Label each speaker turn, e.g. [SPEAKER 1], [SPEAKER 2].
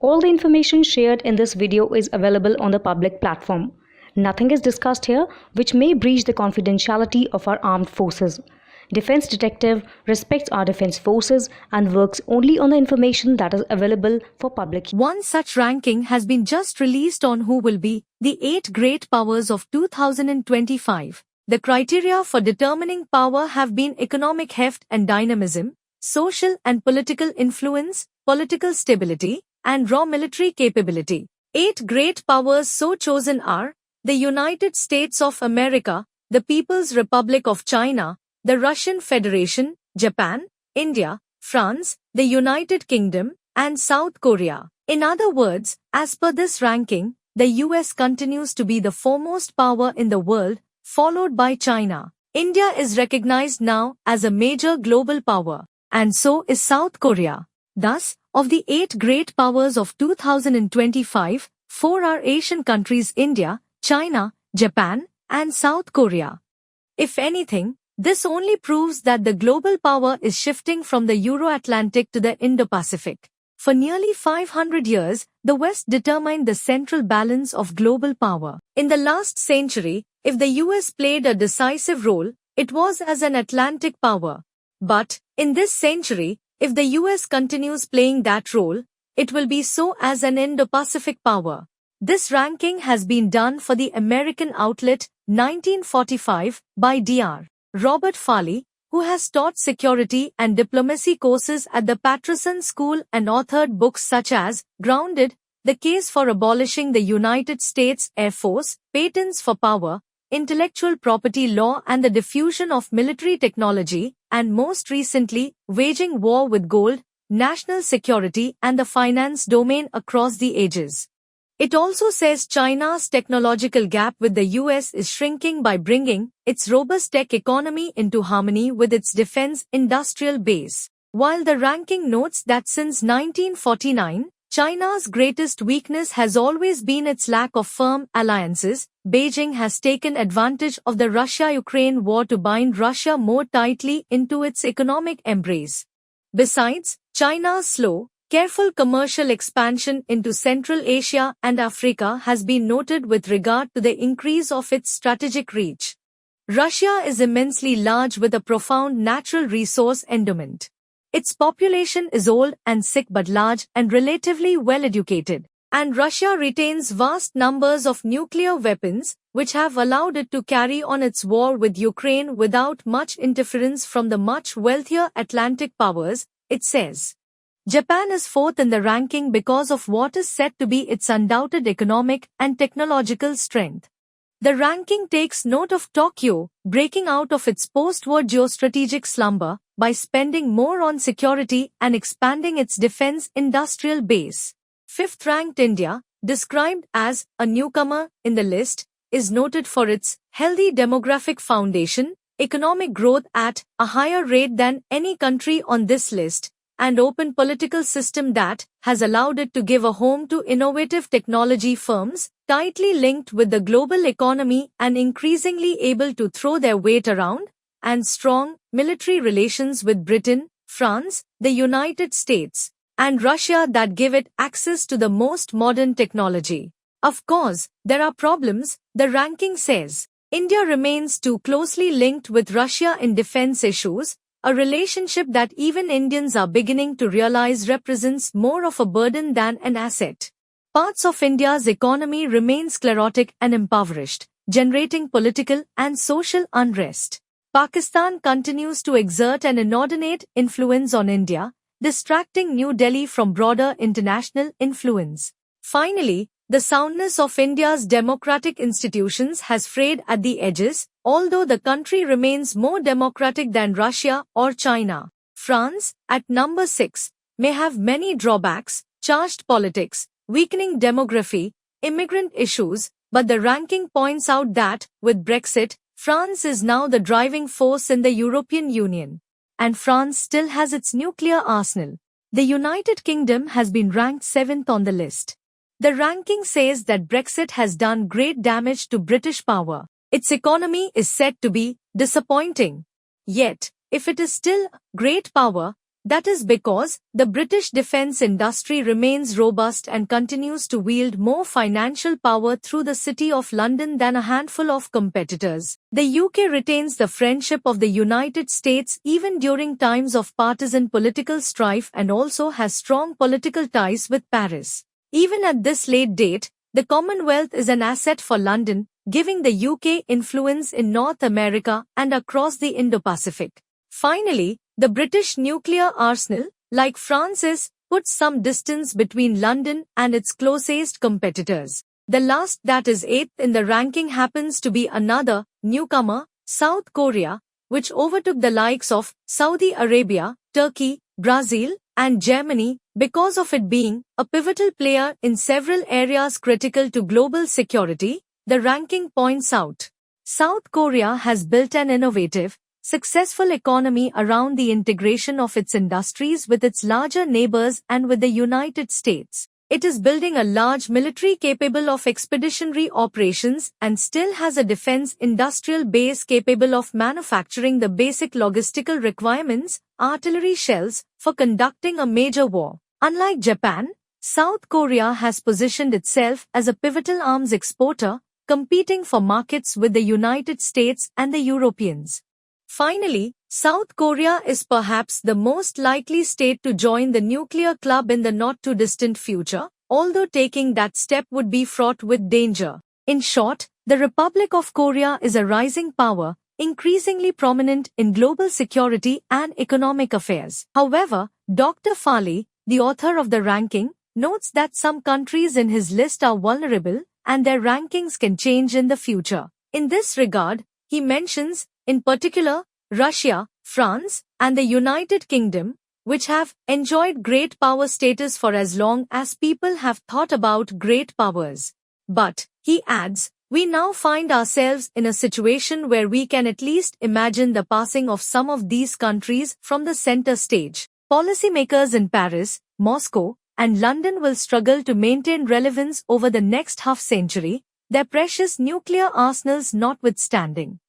[SPEAKER 1] All the information shared in this video is available on the public platform. Nothing is discussed here which may breach the confidentiality of our armed forces. Defense Detective respects our defense forces and works only on the information that is available for public.
[SPEAKER 2] One such ranking has been just released on who will be the 8 great powers of 2025. The criteria for determining power have been economic heft and dynamism, social and political influence, political stability, and raw military capability. 8 great powers so chosen are the United States of America, the People's Republic of China, the Russian Federation, Japan, India, France, the United Kingdom, and South Korea. In other words, as per this ranking, the US continues to be the foremost power in the world, followed by China. India is recognized now as a major global power, and so is South Korea. Thus, of the 8 great powers of 2025, 4 are Asian countries: India, China, Japan, and South Korea. If anything, this only proves that the global power is shifting from the Euro-Atlantic to the Indo-Pacific. For nearly 500 years, the West determined the central balance of global power. In the last century, if the US played a decisive role, it was as an Atlantic power. But, in this century, if the US continues playing that role, it will be so as an Indo-Pacific power. This ranking has been done for the American outlet 1945 by Dr. Robert Farley, who has taught security and diplomacy courses at the Patterson School and authored books such as Grounded, The Case for Abolishing the United States Air Force, Patents for Power, Intellectual Property Law and the Diffusion of Military Technology, and most recently, Waging War with Gold, National Security and the Finance Domain Across the Ages. It also says China's technological gap with the US is shrinking by bringing its robust tech economy into harmony with its defense industrial base. While the ranking notes that since 1949, China's greatest weakness has always been its lack of firm alliances, Beijing has taken advantage of the Russia-Ukraine war to bind Russia more tightly into its economic embrace. Besides, China's slow, careful commercial expansion into Central Asia and Africa has been noted with regard to the increase of its strategic reach. Russia is immensely large with a profound natural resource endowment. Its population is old and sick but large and relatively well educated, and Russia retains vast numbers of nuclear weapons, which have allowed it to carry on its war with Ukraine without much interference from the much wealthier Atlantic powers, it says. Japan is fourth in the ranking because of what is said to be its undoubted economic and technological strength. The ranking takes note of Tokyo breaking out of its post-war geostrategic slumber by spending more on security and expanding its defense industrial base. Fifth-ranked India, described as a newcomer in the list, is noted for its healthy demographic foundation, economic growth at a higher rate than any country on this list, and open political system that has allowed it to give a home to innovative technology firms, tightly linked with the global economy and increasingly able to throw their weight around, and strong military relations with Britain, France, the United States, and Russia that give it access to the most modern technology. Of course, there are problems, the ranking says. India remains too closely linked with Russia in defense issues, a relationship that even Indians are beginning to realize represents more of a burden than an asset. Parts of India's economy remain sclerotic and impoverished, generating political and social unrest. Pakistan continues to exert an inordinate influence on India, distracting New Delhi from broader international influence. Finally, the soundness of India's democratic institutions has frayed at the edges, although the country remains more democratic than Russia or China. France, at number 6, may have many drawbacks: charged politics, weakening demography, immigrant issues, but the ranking points out that, with Brexit, France is now the driving force in the European Union. And France still has its nuclear arsenal. The United Kingdom has been ranked 7th on the list. The ranking says that Brexit has done great damage to British power. Its economy is said to be disappointing. Yet, if it is still great power, That is because the British defence industry remains robust and continues to wield more financial power through the City of London than a handful of competitors. The UK retains the friendship of the United States even during times of partisan political strife and also has strong political ties with Paris. Even at this late date, the Commonwealth is an asset for London, giving the UK influence in North America and across the Indo-Pacific. Finally, the British nuclear arsenal, like France's, puts some distance between London and its closest competitors. The last, that is eighth in the ranking, happens to be another newcomer, South Korea, which overtook the likes of Saudi Arabia, Turkey, Brazil, and Germany because of it being a pivotal player in several areas critical to global security. The ranking points out, South Korea has built an innovative, successful economy around the integration of its industries with its larger neighbors and with the United States. It is building a large military capable of expeditionary operations and still has a defense industrial base capable of manufacturing the basic logistical requirements, artillery shells, for conducting a major war. Unlike Japan, South Korea has positioned itself as a pivotal arms exporter, competing for markets with the United States and the Europeans. Finally, South Korea is perhaps the most likely state to join the nuclear club in the not-too-distant future, although taking that step would be fraught with danger. In short, the Republic of Korea is a rising power, increasingly prominent in global security and economic affairs. However, Dr. Farley, the author of the ranking, notes that some countries in his list are vulnerable and their rankings can change in the future. In this regard, he mentions, in particular, Russia, France, and the United Kingdom, which have enjoyed great power status for as long as people have thought about great powers. But, he adds, we now find ourselves in a situation where we can at least imagine the passing of some of these countries from the center stage. Policymakers in Paris, Moscow, and London will struggle to maintain relevance over the next half-century, their precious nuclear arsenals notwithstanding.